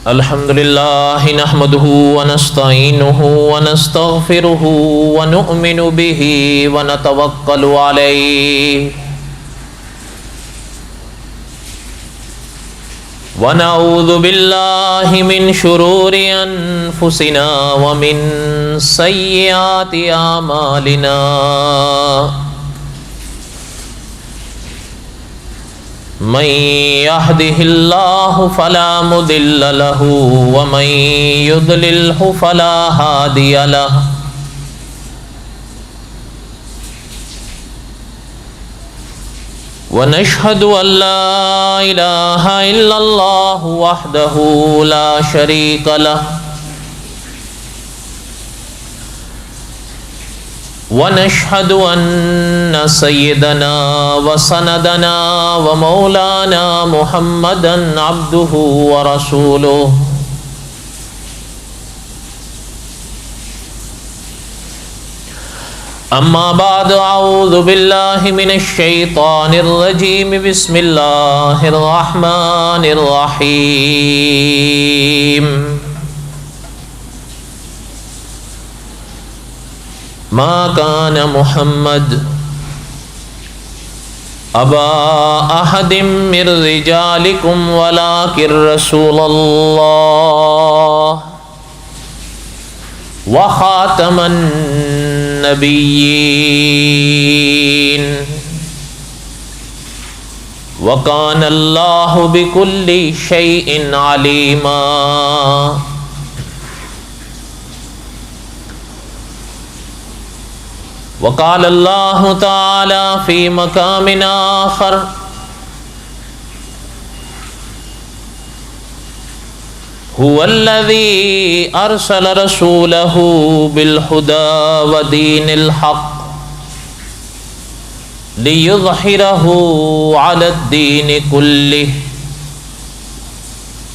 الحمد لله نحمده ونستعينه ونستغفره ونؤمن به ونتوكل عليه ونعوذ بالله من شرور أنفسنا ومن سيئات أعمالنا من يهده الله فلا مضل له ومن يضلله فلا هادي له ونشهد أن لا إله إلا الله وحده لا شريك له ونشهد أن سيدنا وسندنا ومولانا محمدا عبده ورسوله أما بعد أعوذ بالله من الشيطان الرجيم بسم الله الرحمن الرحيم ما كان محمد أبا أحد من رجالكم ولكن رسول الله وخاتم النبيين وكان الله بكل شيء عليما وقال الله تعالى في مقام آخر هو الذي أرسل رسوله بالهدى ودين الحق ليظهره على الدين كله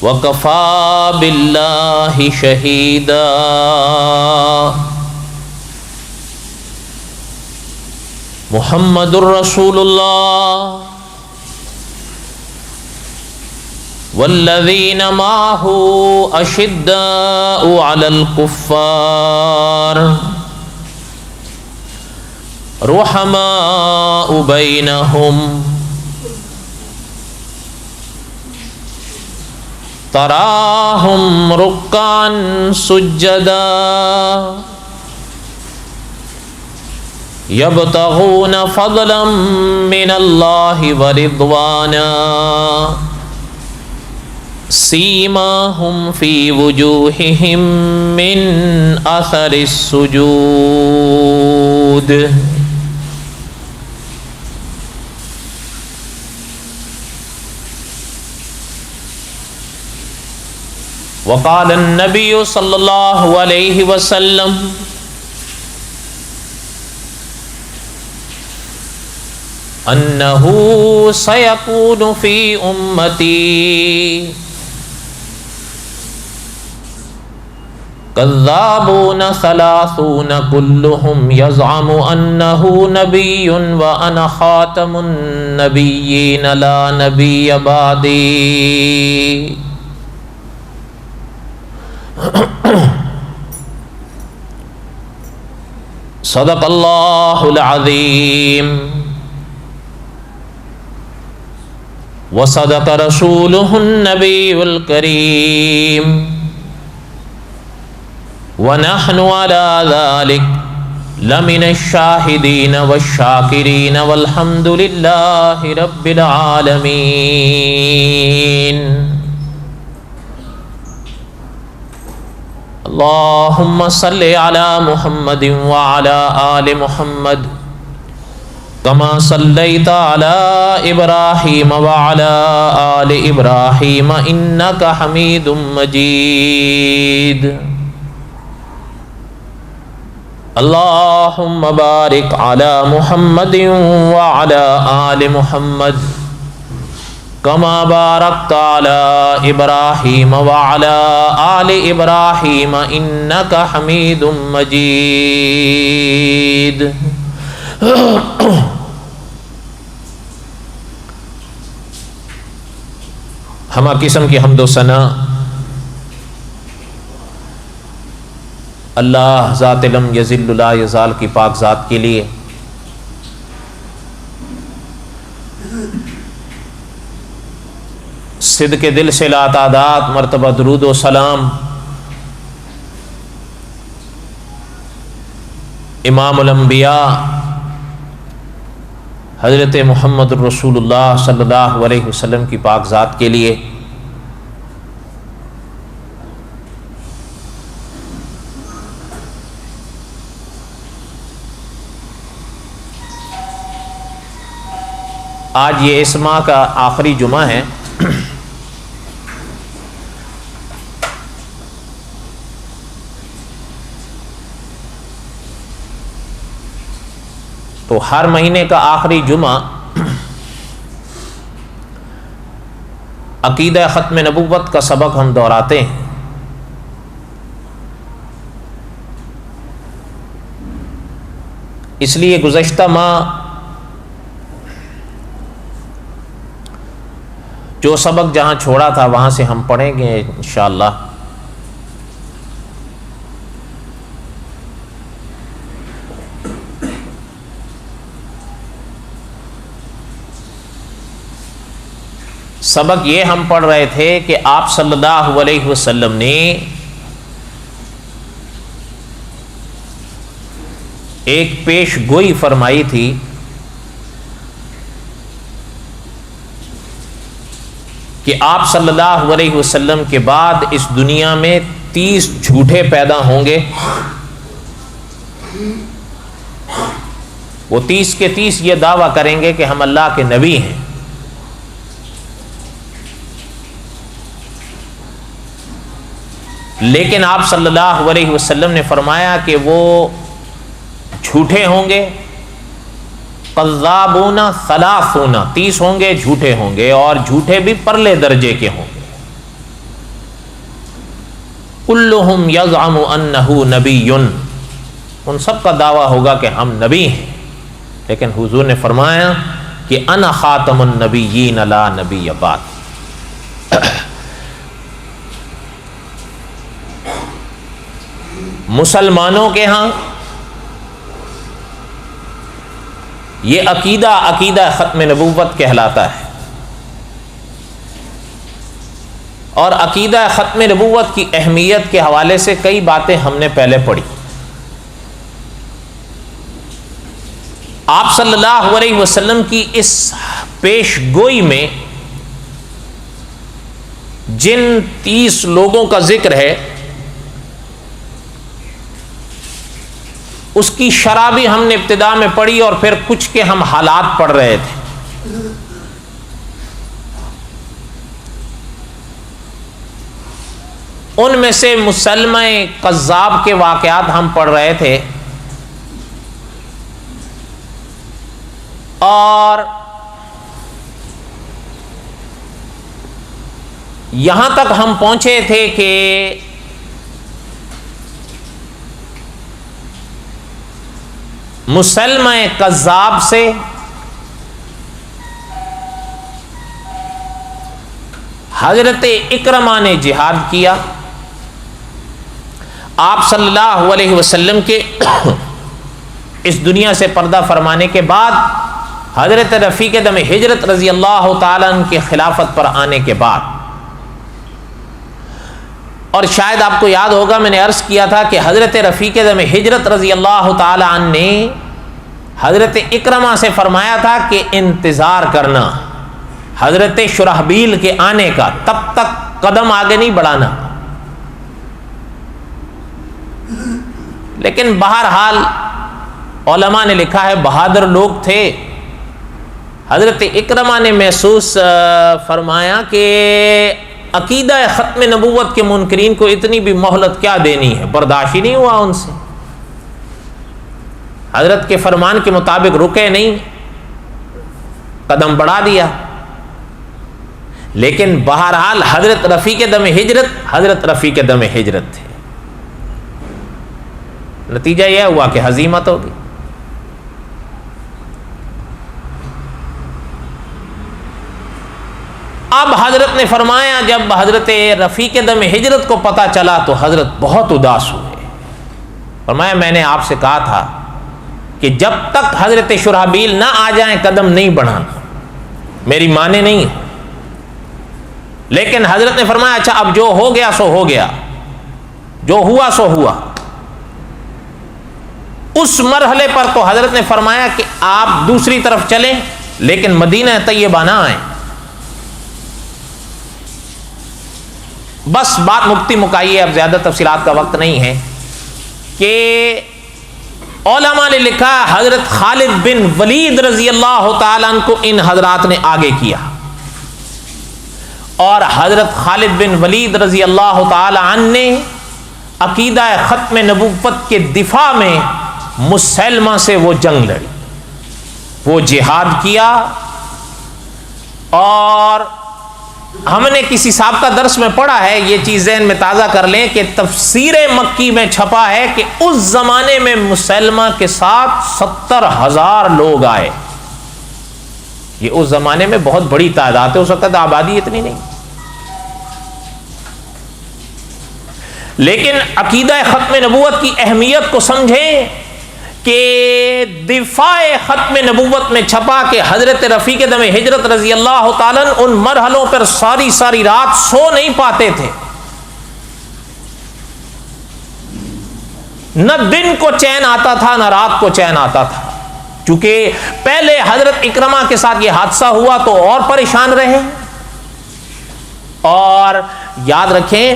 وكفى بالله شهيدا محمد رسول الله والذين معه أشداء على الكفار رحماء بينهم تراهم ركعا سجدا يبتغون فضلا من الله ورضوانا سيماهم في وجوههم من أثر السجود وقال النبي صلى الله عليه وسلم أنه سيكون في أمتي كذابون ثلاثون كلهم يزعم أنه نبي وأنا خاتم النبيين لا نبي بعدي صدق الله العظيم وصدق رسوله النبي الكريم ونحن على ذلك لمن الشاهدين والشاكرين والحمد لله رب العالمين اللهم صل على محمد وعلى آل محمد كما صليت على إبراهيم وعلى آل إبراهيم إنك حميد مجيد اللهم بارك على محمد وعلى آل محمد كما باركت على إبراهيم وعلى آل إبراهيم إنك حميد مجيد ہمہ قسم کی حمد و ثنا اللہ ذات لم یذل لا یزال کی پاک ذات کے لیے، صدق دل سے لا تعداد مرتبہ درود و سلام امام الانبیاء حضرت محمد رسول اللہ صلی اللہ علیہ وسلم کی پاک ذات کے لیے۔ آج یہ اس ماہ کا آخری جمعہ ہے، تو ہر مہینے کا آخری جمعہ عقیدہ ختم نبوت کا سبق ہم دہراتے ہیں۔ اس لیے گزشتہ ماہ جو سبق جہاں چھوڑا تھا وہاں سے ہم پڑھیں گے انشاءاللہ۔ سبق یہ ہم پڑھ رہے تھے کہ آپ صلی اللہ علیہ وسلم نے ایک پیش گوئی فرمائی تھی کہ آپ صلی اللہ علیہ وسلم کے بعد اس دنیا میں 30 جھوٹے پیدا ہوں گے، وہ 30 کے 30 یہ دعویٰ کریں گے کہ ہم اللہ کے نبی ہیں، لیکن آپ صلی اللہ علیہ وسلم نے فرمایا کہ وہ جھوٹے ہوں گے، قذابون ثلاثون، 30 ہوں گے، جھوٹے ہوں گے، اور جھوٹے بھی پرلے درجے کے ہوں گے۔ کلہم یزعم انہ نبی، ان سب کا دعویٰ ہوگا کہ ہم نبی ہیں، لیکن حضور نے فرمایا کہ انا خاتم النبیین لا نبی بعد۔ مسلمانوں کے ہاں یہ عقیدہ ختم نبوت کہلاتا ہے، اور عقیدہ ختم نبوت کی اہمیت کے حوالے سے کئی باتیں ہم نے پہلے پڑھی۔ آپ صلی اللہ علیہ وسلم کی اس پیش گوئی میں جن 30 لوگوں کا ذکر ہے اس کی شرح بھی ہم نے ابتدا میں پڑھی، اور پھر کچھ کے ہم حالات پڑھ رہے تھے۔ ان میں سے مسلمہ کذاب کے واقعات ہم پڑھ رہے تھے، اور یہاں تک ہم پہنچے تھے کہ مسلمہ کذاب سے حضرت اکرمہ نے جہاد کیا۔ آپ صلی اللہ علیہ وسلم کے اس دنیا سے پردہ فرمانے کے بعد حضرت رفیق دم ہجرت رضی اللہ تعالیٰ عنہ کی خلافت پر آنے کے بعد، اور شاید آپ کو یاد ہوگا میں نے عرض کیا تھا کہ حضرت رفیق دم ہجرت رضی اللہ تعالی عنہ نے حضرت اکرمہ سے فرمایا تھا کہ انتظار کرنا حضرت شرحبیل کے آنے کا، تب تک قدم آگے نہیں بڑھانا۔ لیکن بہرحال علماء نے لکھا ہے بہادر لوگ تھے، حضرت اکرمہ نے محسوس فرمایا کہ عقیدہ ختم نبوت کے منکرین کو اتنی بھی مہلت کیا دینی ہے، برداشت ہی نہیں ہوا ان سے، حضرت کے فرمان کے مطابق رکے نہیں، قدم بڑھا دیا۔ لیکن بہرحال حضرت رفیق دم ہجرت تھے، نتیجہ یہ ہوا کہ ہزیمت ہوگی۔ اب حضرت نے فرمایا جب حضرت رفیق دم ہجرت کو پتہ چلا تو حضرت بہت اداس ہوئے. فرمایا میں نے آپ سے کہا تھا کہ جب تک حضرت شرحبیل نہ آ جائیں قدم نہیں بڑھانا. میری مانے نہیں, لیکن حضرت نے فرمایا اچھا اب جو ہو گیا سو ہو گیا, جو ہوا سو ہوا. اس مرحلے پر تو حضرت نے فرمایا کہ آپ دوسری طرف چلیں لیکن مدینہ طیبہ نہ آئیں. بس بات مکتی مکائی ہے, اب زیادہ تفصیلات کا وقت نہیں ہے. کہ علماء نے لکھا حضرت خالد بن ولید رضی اللہ تعالیٰ عنہ کو ان حضرات نے آگے کیا, اور حضرت خالد بن ولید رضی اللہ تعالیٰ عنہ نے عقیدہ ختم نبوت کے دفاع میں مسلمہ سے وہ جنگ لڑی, وہ جہاد کیا. اور ہم نے کسی سابقہ درس میں پڑھا ہے, یہ چیز ذہن میں تازہ کر لیں کہ تفسیر مکی میں چھپا ہے کہ اس زمانے میں مسلمہ کے ساتھ 70,000 لوگ آئے. یہ اس زمانے میں بہت بڑی تعداد ہے, ہو سکتا ہے آبادی اتنی نہیں, لیکن عقیدہ ختم نبوت کی اہمیت کو سمجھیں کہ دفاع ختم نبوت میں چھپا کہ حضرت رفیق دم ہجرت رضی اللہ تعالیٰ ان مرحلوں پر ساری رات سو نہیں پاتے تھے, نہ دن کو چین آتا تھا نہ رات کو چین آتا تھا. چونکہ پہلے حضرت اکرمہ کے ساتھ یہ حادثہ ہوا تو اور پریشان رہے. اور یاد رکھیں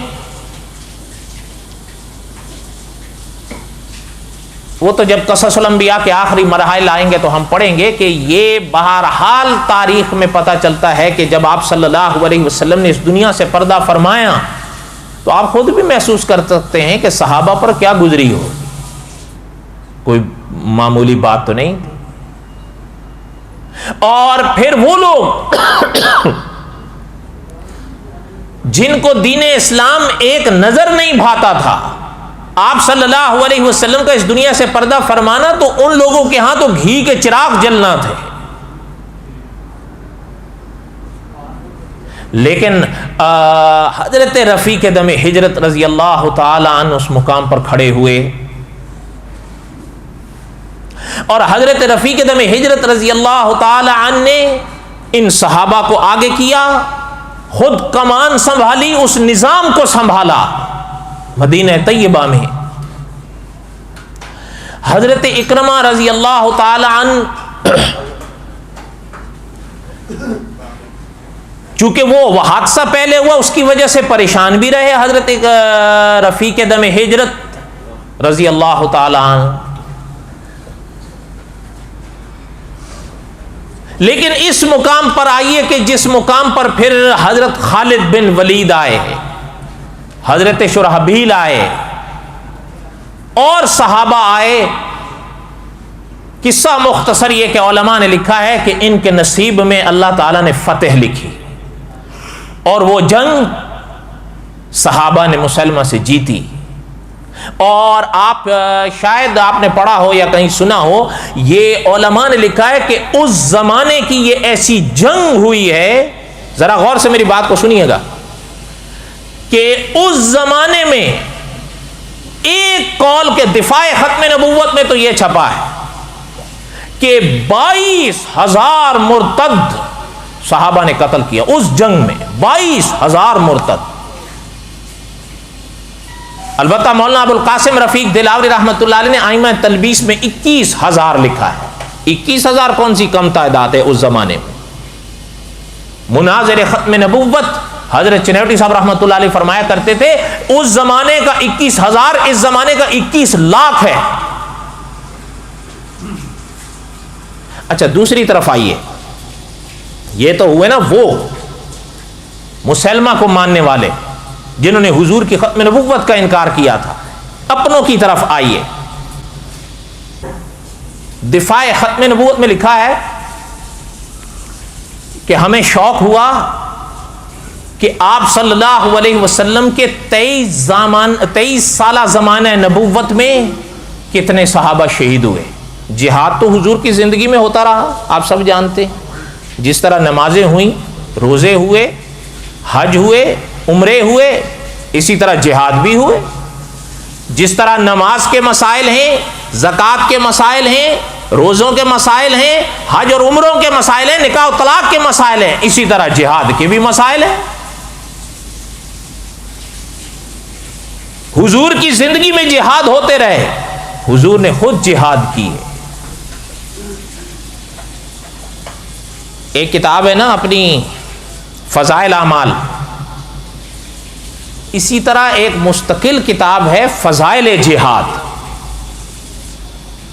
وہ تو جب قصص الانبیاء کے آخری مراحل آئیں گے تو ہم پڑھیں گے کہ یہ بہرحال تاریخ میں پتہ چلتا ہے کہ جب آپ صلی اللہ علیہ وسلم نے اس دنیا سے پردہ فرمایا تو آپ خود بھی محسوس کر سکتے ہیں کہ صحابہ پر کیا گزری ہو, کوئی معمولی بات تو نہیں تھی. اور پھر وہ لوگ جن کو دین اسلام ایک نظر نہیں بھاتا تھا, آپ صلی اللہ علیہ وسلم کا اس دنیا سے پردہ فرمانا تو ان لوگوں کے ہاں تو گھی کے چراغ جلنا تھے. لیکن حضرت رفیق دم ہجرت رضی اللہ تعالی عنہ اس مقام پر کھڑے ہوئے, اور حضرت رفیق دم ہجرت رضی اللہ تعالی عنہ نے ان صحابہ کو آگے کیا, خود کمان سنبھالی, اس نظام کو سنبھالا. مدینہ طیبہ میں حضرت اکرمہ رضی اللہ تعالی عنہ چونکہ وہ حادثہ پہلے ہوا اس کی وجہ سے پریشان بھی رہے حضرت رفیق دم ہجرت رضی اللہ تعالی عنہ. لیکن اس مقام پر آئیے کہ جس مقام پر پھر حضرت خالد بن ولید آئے, حضرت شرحبیل آئے اور صحابہ آئے. قصہ مختصر یہ کہ علماء نے لکھا ہے کہ ان کے نصیب میں اللہ تعالیٰ نے فتح لکھی, اور وہ جنگ صحابہ نے مسلمہ سے جیتی. اور آپ شاید آپ نے پڑھا ہو یا کہیں سنا ہو, یہ علماء نے لکھا ہے کہ اس زمانے کی یہ ایسی جنگ ہوئی ہے, ذرا غور سے میری بات کو سنیے گا, کہ اس زمانے میں ایک قول کے دفاع ختم نبوت میں تو یہ چھپا ہے کہ 22,000 مرتد صحابہ نے قتل کیا اس جنگ میں. 22,000 مرتد. البتہ مولانا ابو القاسم رفیق دلاوری رحمۃ اللہ علیہ نے آئمہ تلبیس میں 21,000 لکھا ہے. 21,000 کون سی کم تعداد ہے اس زمانے میں. مناظر ختم نبوت حضرت چنیوٹی صاحب رحمۃ اللہ علیہ فرمایا کرتے تھے اس زمانے کا 21,000 اس زمانے کا 21 لاکھ ہے. اچھا دوسری طرف آئیے, یہ تو ہوئے نا وہ مسلمہ کو ماننے والے جنہوں نے حضور کی ختم نبوت کا انکار کیا تھا. اپنوں کی طرف آئیے. دفاع ختم نبوت میں لکھا ہے کہ ہمیں شوق ہوا کہ آپ صلی اللہ علیہ وسلم کے 23 سالہ زمانہ نبوت میں کتنے صحابہ شہید ہوئے. جہاد تو حضور کی زندگی میں ہوتا رہا, آپ سب جانتے ہیں. جس طرح نمازیں ہوئیں, روزے ہوئے, حج ہوئے، عمرے ہوئے، اسی طرح جہاد بھی ہوئے. جس طرح نماز کے مسائل ہیں، زکوٰۃ کے مسائل ہیں، روزوں کے مسائل ہیں، حج اور عمروں کے مسائل ہیں، نکاح و طلاق کے مسائل ہیں، اسی طرح جہاد کے بھی مسائل ہیں. حضور کی زندگی میں جہاد ہوتے رہے، حضور نے خود جہاد کی ہے. ایک کتاب ہے نا اپنی فضائل اعمال، اسی طرح ایک مستقل کتاب ہے فضائل جہاد،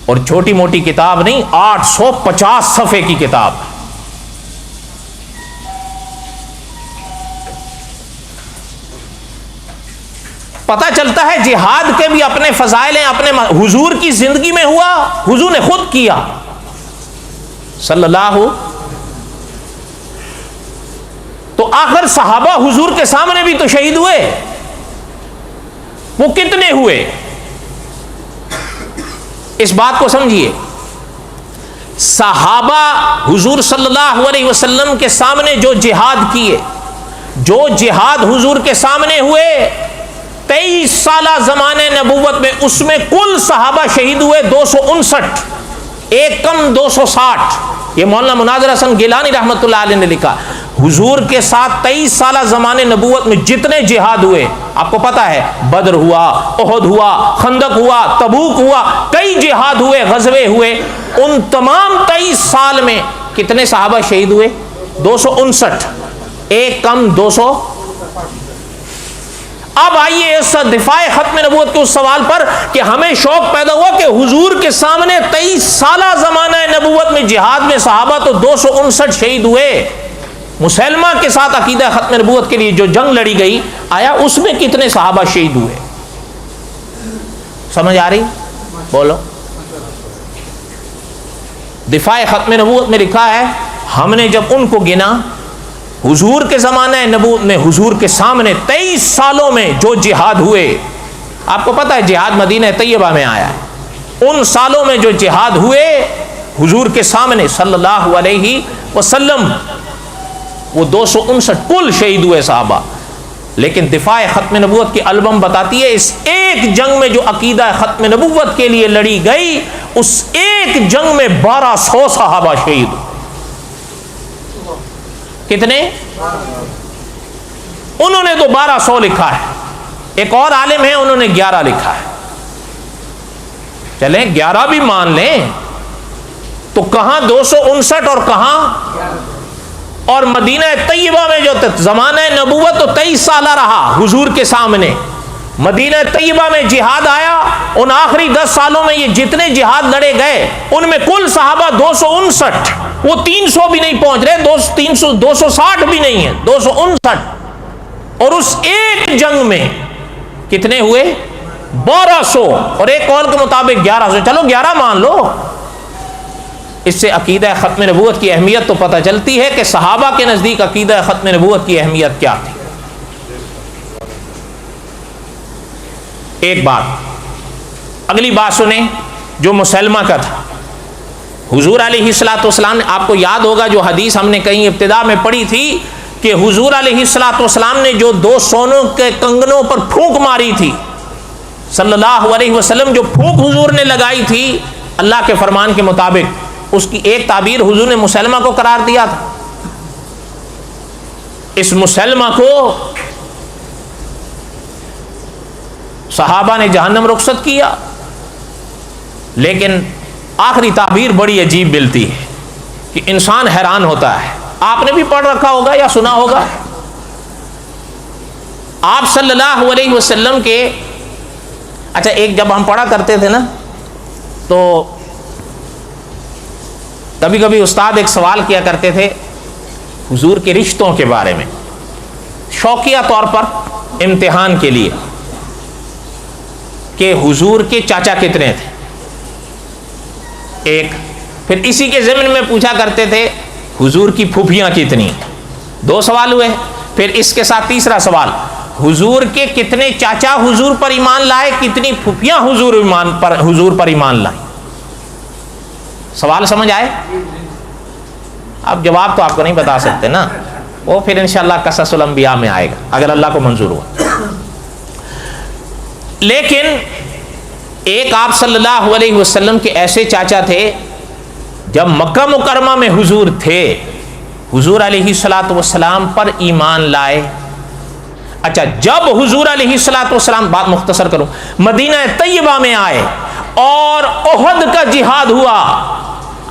اور چھوٹی موٹی کتاب نہیں، 850 صفحے کی کتاب. پتہ چلتا ہے جہاد کے بھی اپنے فضائل ہیں، اپنے حضور کی زندگی میں ہوا، حضور نے خود کیا صلی اللہ. تو آخر صحابہ حضور کے سامنے بھی تو شہید ہوئے، وہ کتنے ہوئے؟ اس بات کو سمجھیے، صحابہ حضور صلی اللہ علیہ وسلم کے سامنے جو جہاد کیے، جو جہاد حضور کے سامنے ہوئے 23 سالہ زمانہ نبوت میں، اس میں کل صحابہ شہید ہوئے 259، ایک کم 260. یہ مولانا مناظر حسن گیلانی رحمۃ اللہ علیہ نے لکھا. حضور کے ساتھ 23 سالہ زمانے نبوت میں جتنے جہاد ہوئے، آپ کو پتا ہے، بدر ہوا، احد ہوا، خندق ہوا، تبوک ہوا، کئی جہاد ہوئے، غزوے ہوئے، ان تمام 23 سال میں کتنے صحابہ شہید ہوئے؟ 259، ایک کم 200. اب آئیے اس دفاع ختم نبوت کے اس سوال پر کہ ہمیں شوق پیدا ہوا کہ حضور کے سامنے 23 سالہ زمانہ نبوت میں جہاد میں صحابہ تو 259 شہید ہوئے. مسلمہ کے ساتھ عقیدہ ختم نبوت کے لیے جو جنگ لڑی گئی، آیا اس میں کتنے صحابہ شہید ہوئے؟ سمجھ آ رہی؟ بولو. دفاع ختم نبوت میں لکھا ہے، ہم نے جب ان کو گنا، حضور کے زمانہ نبوت میں حضور کے سامنے 23 سالوں میں جو جہاد ہوئے، آپ کو پتا ہے جہاد مدینہ طیبہ میں آیا ہے، ان سالوں میں جو جہاد ہوئے حضور کے سامنے صلی اللہ علیہ وسلم، وہ 259 کل شہید ہوئے صحابہ. لیکن دفاع ختم نبوت کی البم بتاتی ہے اس ایک جنگ میں جو عقیدہ ختم نبوت کے لیے لڑی گئی، اس ایک جنگ میں 1200 صحابہ شہید ہوئے. کتنے؟ انہوں نے تو 1200 لکھا ہے، ایک اور عالم ہے انہوں نے 11 لکھا ہے. چلیں 11 بھی مان لیں تو کہاں 259 اور کہاں؟ اور مدینہ طیبہ میں جو زمانہ نبوت تو 23 سالہ رہا حضور کے سامنے، مدینہ طیبہ میں جہاد آیا، ان آخری 10 سالوں میں یہ جتنے جہاد لڑے گئے ان میں کل صحابہ 259، وہ 300 بھی نہیں پہنچ رہے، 260 بھی نہیں ہے، 259. اور اس ایک جنگ میں کتنے ہوئے؟ 1200، اور ایک قول کے مطابق 1100. چلو 11 مان لو. اس سے عقیدہ ختم نبوت کی اہمیت تو پتہ چلتی ہے کہ صحابہ کے نزدیک عقیدہ ختم نبوت کی اہمیت کیا تھی. ایک بات، اگلی بات سنیں جو مسلمہ کا تھا. حضور علیہ الصلوۃ والسلام نے، آپ کو یاد ہوگا جو حدیث ہم نے کہیں ابتدا میں پڑھی تھی کہ حضور علیہ الصلوۃ والسلام نے جو 2 سونوں کے کنگنوں پر پھونک ماری تھی صلی اللہ علیہ وسلم، جو پھونک حضور نے لگائی تھی اللہ کے فرمان کے مطابق، اس کی ایک تعبیر حضور نے مسلمہ کو قرار دیا تھا. اس مسلمہ کو صحابہ نے جہنم رخصت کیا، لیکن آخری تعبیر بڑی عجیب ملتی ہے کہ انسان حیران ہوتا ہے. آپ نے بھی پڑھ رکھا ہوگا یا سنا ہوگا. آپ صلی اللہ علیہ وسلم کے، اچھا ایک جب ہم پڑھا کرتے تھے نا تو کبھی کبھی استاد ایک سوال کیا کرتے تھے حضور کے رشتوں کے بارے میں، شوقیہ طور پر امتحان کے لیے، کہ حضور کے چاچا کتنے تھے ایک. پھر اسی کے ضمن میں پوچھا کرتے تھے حضور کی پھوپھیاں کتنی. 2 سوال ہوئے. پھر اس کے ساتھ تیسرا سوال، حضور کے کتنے چاچا حضور پر ایمان لائے، کتنی پھوپھیاں حضور پر ایمان لائیں. سوال سمجھ آئے؟ اب جواب تو آپ کو نہیں بتا سکتے نا. وہ پھر انشاءاللہ قصص الانبیاء میں آئے گا اگر اللہ کو منظور ہوا. لیکن ایک آپ صلی اللہ علیہ وسلم کے ایسے چاچا تھے جب مکہ مکرمہ میں حضور تھے, حضور علیہ الصلوۃ والسلام پر ایمان لائے. اچھا, جب حضور علیہ الصلوۃ والسلام, بات مختصر کروں, مدینہ طیبہ میں آئے اور احد کا جہاد ہوا,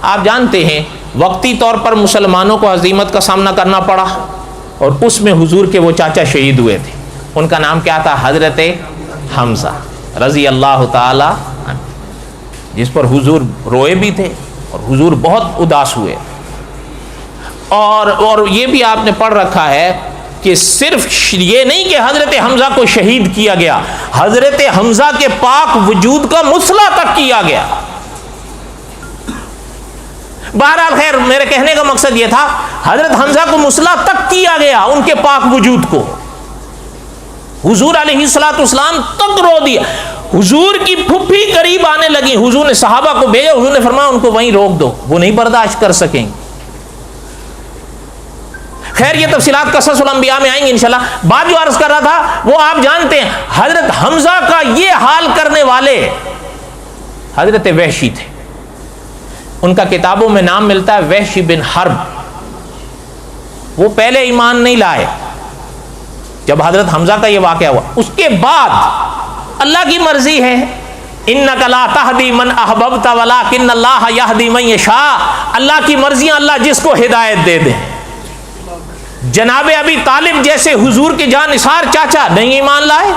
آپ جانتے ہیں وقتی طور پر مسلمانوں کو ہزیمت کا سامنا کرنا پڑا اور اس میں حضور کے وہ چاچا شہید ہوئے تھے. ان کا نام کیا تھا؟ حضرت حمزہ رضی اللہ تعالی عنہ, جس پر حضور روئے بھی تھے اور حضور بہت اداس ہوئے. اور یہ بھی آپ نے پڑھ رکھا ہے کہ صرف یہ نہیں کہ حضرت حمزہ کو شہید کیا گیا, حضرت حمزہ کے پاک وجود کا مصلح تک کیا گیا. بہرحال خیر, میرے کہنے کا مقصد یہ تھا حضرت حمزہ کو مصلح تک کیا گیا, ان کے پاک وجود کو. حضور علیہ الصلوۃ والسلام تک رو دیا. حضور کی پھپھی قریب آنے لگی, حضور نے صحابہ کو بھیجا, حضور نے فرمایا ان کو وہیں روک دو, وہ نہیں برداشت کر سکیں. خیر یہ تفصیلات قصص الانبیاء میں آئیں گے انشاءاللہ. بات جو عرض کر رہا تھا وہ آپ جانتے ہیں حضرت حمزہ کا یہ حال کرنے والے حضرت وحشی تھے. ان کا کتابوں میں نام ملتا ہے وحشی بن حرب. وہ پہلے ایمان نہیں لائے جب حضرت حمزہ کا یہ واقعہ ہوا. اس کے بعد اللہ کی مرضی ہے, انک لا تہدی من احببت ولکن اللہ یہدی من یشاء. اللہ کی مرضیاں اللہ جس کو ہدایت دے دے. جناب ابی طالب جیسے حضور کے جان نثار چاچا نہیں ایمان لائے,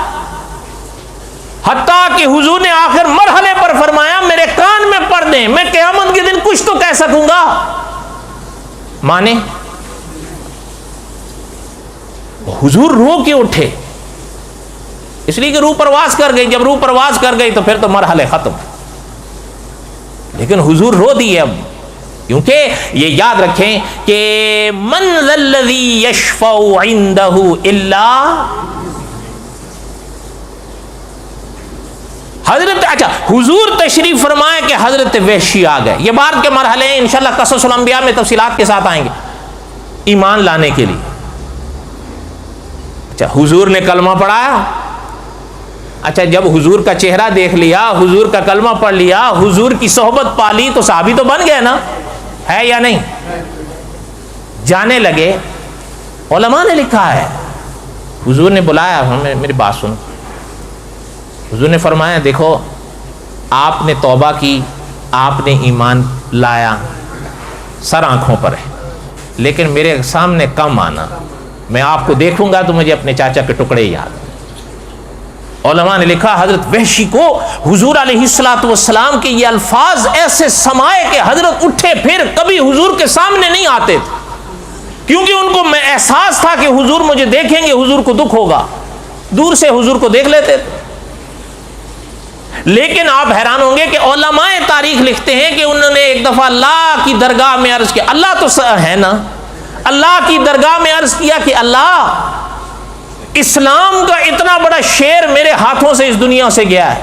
حتیٰ کہ حضور نے آخر مرحلے پر فرمایا میرے کان میں پڑھ دیں, میں قیامت کے دن کچھ تو کہہ سکوں گا. مانے حضور رو کے اٹھے, اس لیے کہ روح پرواز کر گئی. جب روح پرواز کر گئی تو پھر تو مرحلے ختم. لیکن حضور رو دیے اب, کیونکہ یہ یاد رکھیں کہ من ذا الذی یشفع عندہ الا حضرت. اچھا, حضور تشریف فرمائے کہ حضرت وحشی آ گئے. یہ بعد کے مرحلے ہیں انشاءاللہ قصص الانبیاء میں تفصیلات کے ساتھ آئیں گے ایمان لانے کے لیے. اچھا, حضور نے کلمہ پڑھایا. اچھا, جب حضور کا چہرہ دیکھ لیا, حضور کا کلمہ پڑھ لیا, حضور کی صحبت پالی, تو صحابی تو بن گئے نا, ہے یا نہیں؟ جانے لگے. علماء نے لکھا ہے حضور نے بلایا, میری بات سنو. حضور نے فرمایا دیکھو آپ نے توبہ کی, آپ نے ایمان لایا, سر آنکھوں پر ہے, لیکن میرے سامنے کم آنا, میں آپ کو دیکھوں گا تو مجھے اپنے چاچا کے ٹکڑے یاد. علماء نے لکھا حضرت وحشی کو حضور علیہ الصلوۃ والسلام کے یہ الفاظ ایسے سمائے کہ حضرت اٹھے پھر کبھی حضور کے سامنے نہیں آتے تھے, کیونکہ ان کو میں احساس تھا کہ حضور مجھے دیکھیں گے, حضور کو دکھ ہوگا. دور سے حضور کو دیکھ لیتے تھے. لیکن آپ حیران ہوں گے کہ علماء تاریخ لکھتے ہیں کہ انہوں نے ایک دفعہ اللہ کی درگاہ میں عرض کیا, اللہ تو ہے نا, اللہ کی درگاہ میں عرض کیا کہ اللہ اسلام کا اتنا بڑا شیر میرے ہاتھوں سے اس دنیا سے گیا ہے,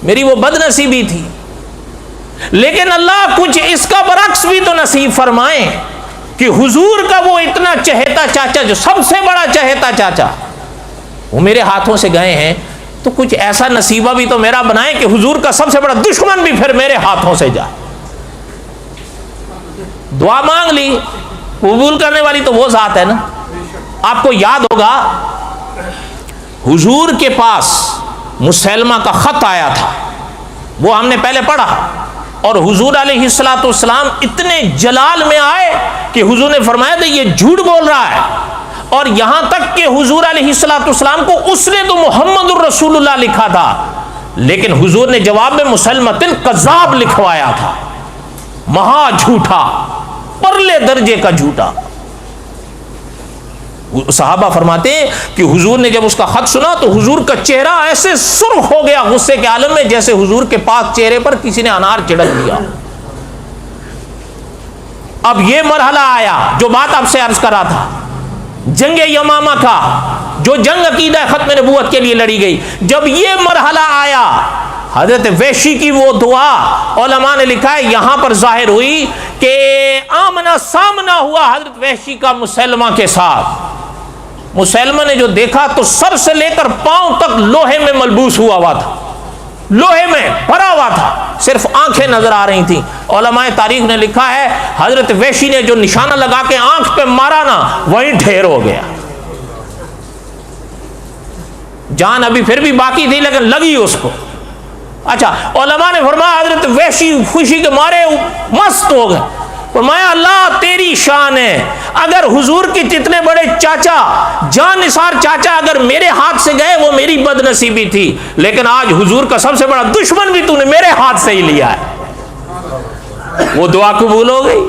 میری وہ بد نصیبی تھی, لیکن اللہ کچھ اس کا برعکس بھی تو نصیب فرمائیں کہ حضور کا وہ اتنا چہیتا چاچا, جو سب سے بڑا چہیتا چاچا, وہ میرے ہاتھوں سے گئے ہیں, تو کچھ ایسا نصیبہ بھی تو میرا بنائے کہ حضور کا سب سے بڑا دشمن بھی پھر میرے ہاتھوں سے جائے. دعا مانگ لی, قبول کرنے والی تو وہ ذات ہے نا. آپ کو یاد ہوگا حضور کے پاس مسیلمہ کا خط آیا تھا, وہ ہم نے پہلے پڑھا, اور حضور علیہ الصلوۃ والسلام اتنے جلال میں آئے کہ حضور نے فرمایا تھا یہ جھوٹ بول رہا ہے, اور یہاں تک کہ حضور علیہ الصلوۃ والسلام کو اس نے تو محمد الرسول اللہ لکھا تھا, لیکن حضور نے جواب میں مسلمۃ الکذاب لکھوایا تھا, مہا جھوٹا, پرلے درجے کا جھوٹا. صحابہ فرماتے ہیں کہ حضور نے جب اس کا خط سنا تو حضور کا چہرہ ایسے سرخ ہو گیا غصے کے عالم میں, جیسے حضور کے پاک چہرے پر کسی نے انار چھڑک دیا. اب یہ مرحلہ آیا جو بات آپ سے عرض کر رہا تھا, جنگ یمامہ کا, جو جنگ عقیدہ ختم نبوت کے لیے لڑی گئی. جب یہ مرحلہ آیا حضرت وحشی کی وہ دعا علماء نے لکھا ہے یہاں پر ظاہر ہوئی کہ آمنا سامنا ہوا حضرت وحشی کا مسلمہ کے ساتھ. مسلمہ نے جو دیکھا تو سر سے لے کر پاؤں تک لوہے میں ملبوس ہوا تھا, لوہے میں بھرا ہوا تھا, صرف آنکھیں نظر آ رہی تھیں. علماء تاریخ نے لکھا ہے حضرت وحشی نے جو نشانہ لگا کے آنکھ پہ مارا نا وہیں ڈھیر ہو گیا. جان ابھی پھر بھی باقی تھی لیکن لگی اس کو. اچھا علماء نے فرمایا حضرت وحشی خوشی کے مارے مست ہو گئے. فرمایا اللہ تیری شان ہے, اگر حضور کے جتنے بڑے چاچا جان نثار چاچا اگر میرے ہاتھ سے گئے وہ میری بد نصیبی تھی, لیکن آج حضور کا سب سے بڑا دشمن بھی تو نے میرے ہاتھ سے ہی لیا ہے. وہ دعا قبول ہو گئی.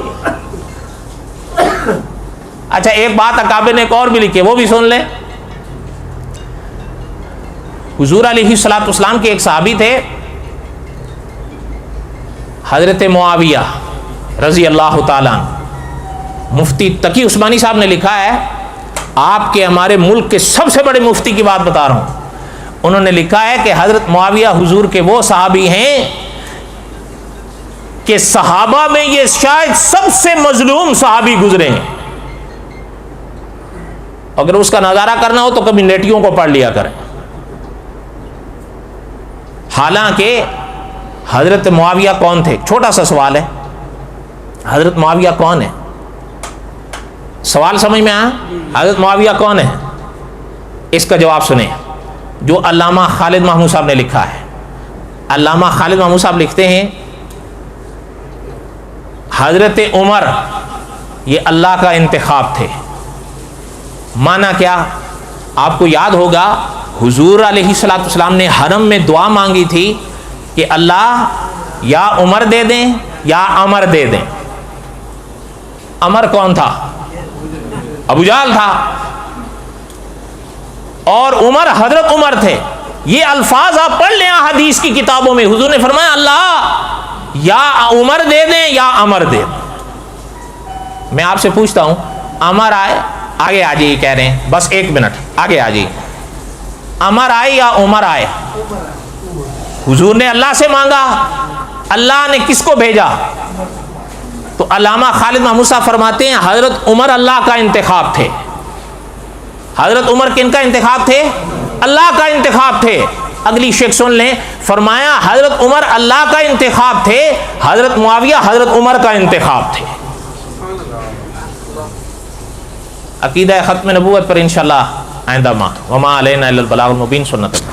اچھا ایک بات اکابر نے ایک اور بھی لکھی, وہ بھی سن لیں. حضور علیہ الصلوۃ والسلام کے ایک صحابی تھے حضرت معاویہ رضی اللہ تعالیٰ عنہ. مفتی تقی عثمانی صاحب نے لکھا ہے, آپ کے ہمارے ملک کے سب سے بڑے مفتی کی بات بتا رہا ہوں. انہوں نے لکھا ہے کہ حضرت معاویہ حضور کے وہ صحابی ہیں کہ صحابہ میں یہ شاید سب سے مظلوم صحابی گزرے ہیں. اگر اس کا نظارہ کرنا ہو تو کبھی نیٹیوں کو پڑھ لیا کریں. حالانکہ حضرت معاویہ کون تھے؟ چھوٹا سا سوال ہے, حضرت معاویہ کون ہے؟ سوال سمجھ میں آیا؟ حضرت معاویہ کون ہے؟ اس کا جواب سنیں جو علامہ خالد محمود صاحب نے لکھا ہے. علامہ خالد محمود صاحب لکھتے ہیں حضرت عمر یہ اللہ کا انتخاب تھے. مانا کیا؟ آپ کو یاد ہوگا حضور علیہ الصلوۃ والسلام نے حرم میں دعا مانگی تھی کہ اللہ یا عمر دے دیں یا عمر دے دیں. عمر کون تھا؟ ابو جہل تھا, اور عمر حضرت عمر تھے. یہ الفاظ آپ پڑھ لیں حدیث کی کتابوں میں. حضور نے فرمایا اللہ یا عمر دے دیں یا عمر دے دیں. میں آپ سے پوچھتا ہوں عمر آئے, آگے آ جائیے, کہہ رہے ہیں بس ایک منٹ آگے آ جائیے. عمر آئے یا عمر آئے؟ حضور نے اللہ سے مانگا, اللہ نے کس کو بھیجا؟ تو علامہ خالد محمود صاحب فرماتے ہیں حضرت عمر اللہ کا انتخاب تھے. حضرت عمر کن کا انتخاب تھے؟ اللہ کا انتخاب تھے. اگلی شیخ سن لیں, فرمایا حضرت عمر اللہ کا انتخاب تھے, حضرت معاویہ حضرت عمر کا انتخاب تھے. عقیدہ ختم نبوت پر انشاءاللہ آئندہ ماہ. وما علینا الا البلاغ المبین. سنت